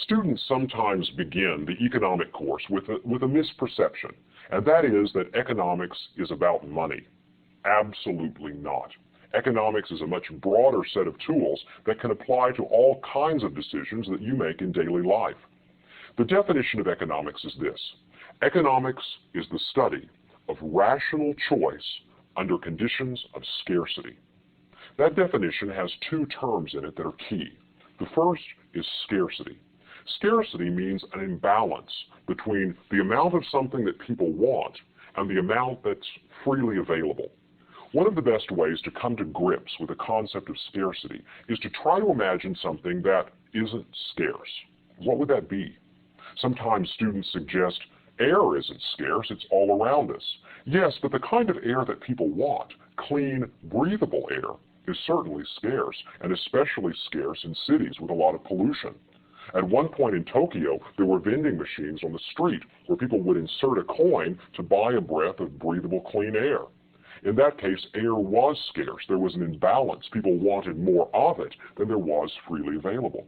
Students sometimes begin the economic course with a misperception, and that is that economics is about money. Absolutely not. Economics is a much broader set of tools that can apply to all kinds of decisions that you make in daily life. The definition of economics is this: economics is the study of rational choice under conditions of scarcity. That definition has two terms in it that are key. The first is scarcity. Scarcity means an imbalance between the amount of something that people want and the amount that's freely available. One of the best ways to come to grips with the concept of scarcity is to try to imagine something that isn't scarce. What would that be? Sometimes students suggest air isn't scarce, it's all around us. Yes, but the kind of air that people want, clean, breathable air, is certainly scarce, and especially scarce in cities with a lot of pollution. At one point in Tokyo, there were vending machines on the street where people would insert a coin to buy a breath of breathable clean air. In that case, air was scarce. There was an imbalance. People wanted more of it than there was freely available.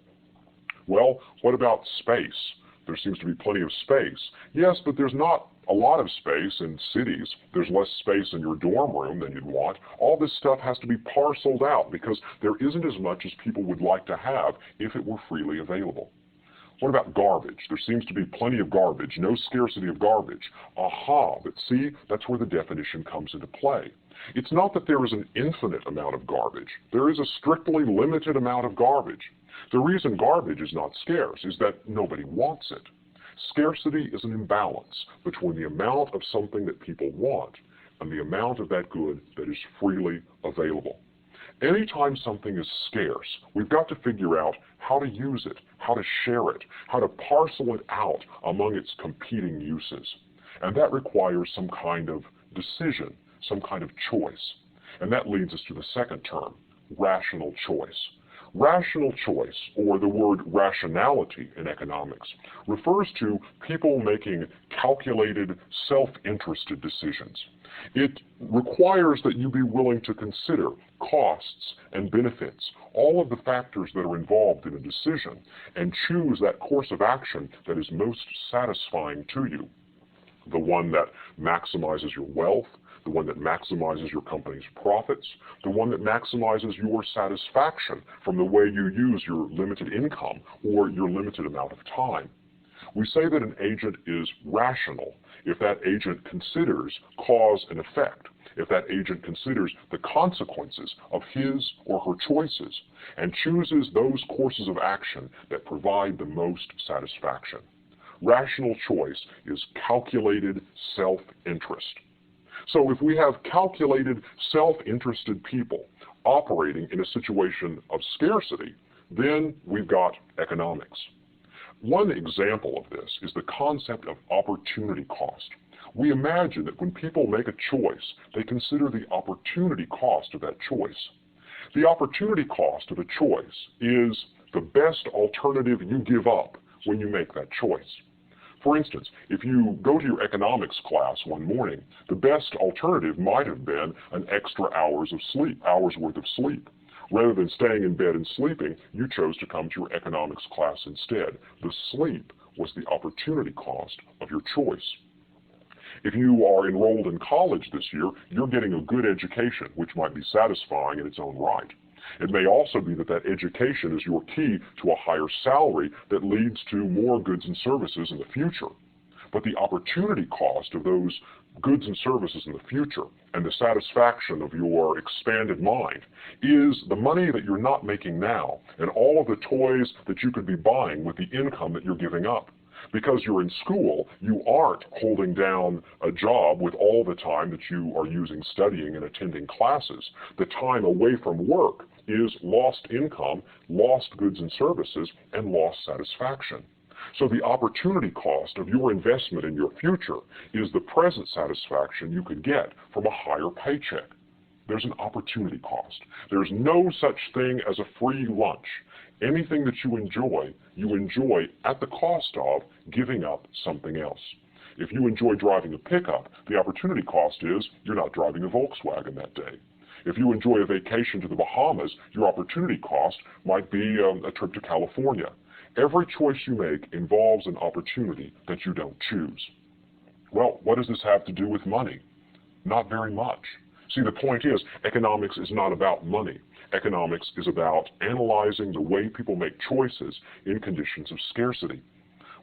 Well, what about space? There seems to be plenty of space. Yes, but there's not a lot of space in cities. There's less space in your dorm room than you'd want. All this stuff has to be parceled out because there isn't as much as people would like to have if it were freely available. What about garbage? There seems to be plenty of garbage, no scarcity of garbage. Aha, but see, that's where the definition comes into play. It's not that there is an infinite amount of garbage. There is a strictly limited amount of garbage. The reason garbage is not scarce is that nobody wants it. Scarcity is an imbalance between the amount of something that people want and the amount of that good that is freely available. Anytime something is scarce, we've got to figure out how to use it, how to share it, how to parcel it out among its competing uses. And that requires some kind of decision, some kind of choice. And that leads us to the second term, rational choice. Rational choice, or the word rationality in economics, refers to people making calculated, self-interested decisions. It requires that you be willing to consider costs and benefits, all of the factors that are involved in a decision, and choose that course of action that is most satisfying to you. The one that maximizes your wealth, the one that maximizes your company's profits, the one that maximizes your satisfaction from the way you use your limited income or your limited amount of time. We say that an agent is rational if that agent considers cause and effect, if that agent considers the consequences of his or her choices and chooses those courses of action that provide the most satisfaction. Rational choice is calculated self-interest. So if we have calculated, self-interested people operating in a situation of scarcity, then we've got economics. One example of this is the concept of opportunity cost. We imagine that when people make a choice, they consider the opportunity cost of that choice. The opportunity cost of a choice is the best alternative you give up when you make that choice. For instance, if you go to your economics class one morning, the best alternative might have been an extra hours worth of sleep. Rather than staying in bed and sleeping, you chose to come to your economics class instead. The sleep was the opportunity cost of your choice. If you are enrolled in college this year, you're getting a good education, which might be satisfying in its own right. It may also be that that education is your key to a higher salary that leads to more goods and services in the future. But the opportunity cost of those goods and services in the future and the satisfaction of your expanded mind is the money that you're not making now and all of the toys that you could be buying with the income that you're giving up. Because you're in school, you aren't holding down a job with all the time that you are using studying and attending classes. The time away from work is lost income, lost goods and services, and lost satisfaction. So the opportunity cost of your investment in your future is the present satisfaction you could get from a higher paycheck. There's an opportunity cost. There's no such thing as a free lunch. Anything that you enjoy at the cost of giving up something else. If you enjoy driving a pickup, the opportunity cost is you're not driving a Volkswagen that day. If you enjoy a vacation to the Bahamas, your opportunity cost might be a trip to California. Every choice you make involves an opportunity that you don't choose. Well, what does this have to do with money? Not very much. See, the point is, economics is not about money. Economics is about analyzing the way people make choices in conditions of scarcity.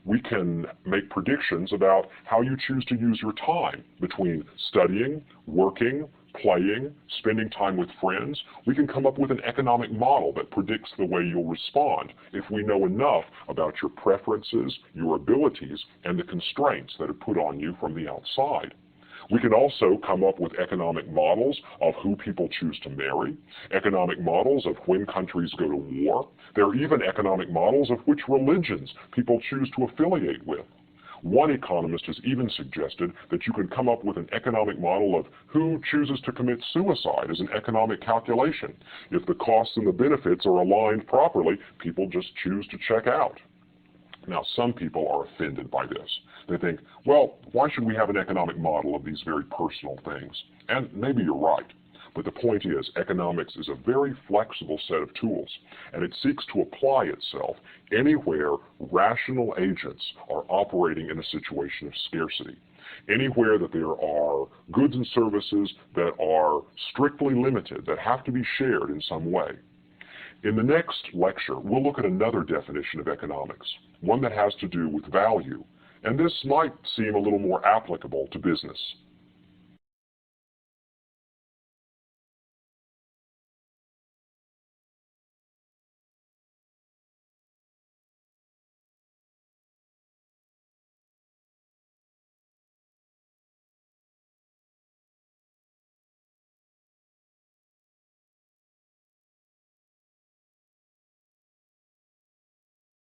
We can make predictions about how you choose to use your time between studying, working, playing, spending time with friends. We can come up with an economic model that predicts the way you'll respond if we know enough about your preferences, your abilities, and the constraints that are put on you from the outside. We can also come up with economic models of who people choose to marry, economic models of when countries go to war. There are even economic models of which religions people choose to affiliate with. One economist has even suggested that you can come up with an economic model of who chooses to commit suicide as an economic calculation. If the costs and the benefits are aligned properly, people just choose to check out. Now, some people are offended by this. They think, well, why should we have an economic model of these very personal things? And maybe you're right. But the point is, economics is a very flexible set of tools, and it seeks to apply itself anywhere rational agents are operating in a situation of scarcity. Anywhere that there are goods and services that are strictly limited, that have to be shared in some way. In the next lecture, we'll look at another definition of economics, one that has to do with value, and this might seem a little more applicable to business.